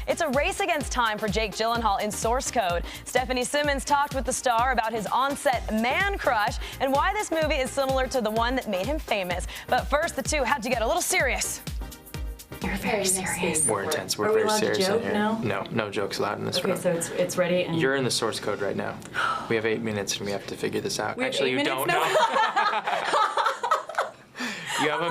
It's a race against time for Jake Gyllenhaal in Source Code. Stephanie Simmons talked with the star about his on-set man crush and why this movie is similar to the one that made him famous. But first, the two had to get a little serious. You're very serious. We're intense. We're very serious in here. No? No jokes allowed in this room. Okay, so it's ready and... You're in the source code right now. We have 8 minutes and we have to figure this out. We have Actually, 8 you minutes? don't No. know. You have a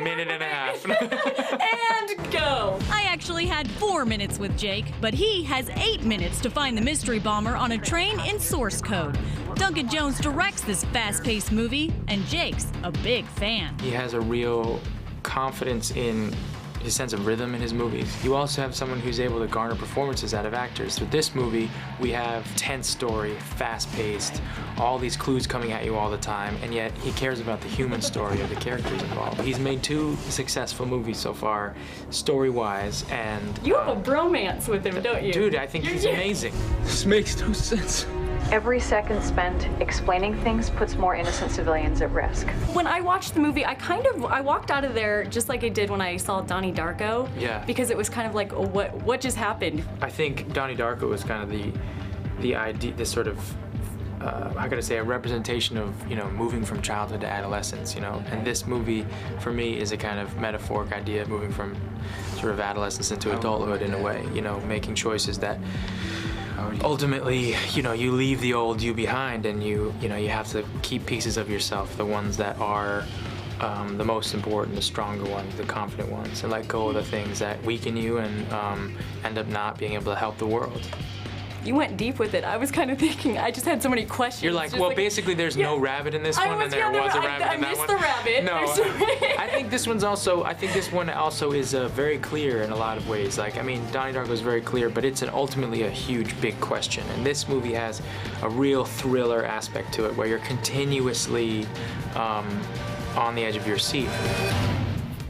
minute and a half. And go! I actually had 4 minutes with Jake, but he has 8 minutes to find the mystery bomber on a train in Source Code. Duncan Jones directs this fast-paced movie, and Jake's a big fan. He has a real confidence in his sense of rhythm in his movies. You also have someone who's able to garner performances out of actors. With this movie, we have tense story, fast-paced, all these clues coming at you all the time, and yet he cares about the human story of the characters involved. He's made 2 successful movies so far, story-wise, and... You have a bromance with him, don't you? Dude, I think he's amazing. This makes no sense. Every second spent explaining things puts more innocent civilians at risk. When I watched the movie, I walked out of there just like I did when I saw Donnie Darko. Yeah. Because it was kind of like, oh, what just happened? I think Donnie Darko was kind of the idea, this sort of, how could I say, a representation of, moving from childhood to adolescence, And this movie, for me, is a kind of metaphoric idea of moving from sort of adolescence into adulthood in a way, making choices that ultimately, you leave the old you behind, and you have to keep pieces of yourself, the ones that are the most important, the stronger ones, the confident ones, and let go of the things that weaken you and end up not being able to help the world. You went deep with it. I was kind of thinking, I just had so many questions. You're like, well, basically there's no rabbit in this one, and there was a rabbit in that one. I missed the rabbit. No, I think this one also is very clear in a lot of ways. Like, I mean, Donnie Darko is very clear, but it's ultimately a huge, big question. And this movie has a real thriller aspect to it, where you're continuously on the edge of your seat.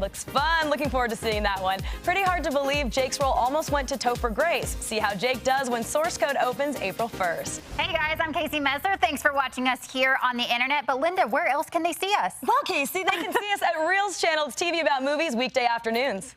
Looks fun. Looking forward to seeing that one. Pretty hard to believe Jake's role almost went to Topher Grace. See how Jake does when Source Code opens April 1st. Hey guys, I'm Casey Mesler. Thanks for watching us here on the internet. But Linda, where else can they see us? Well, Casey, they can see us at Reelz channel. It's TV about movies weekday afternoons.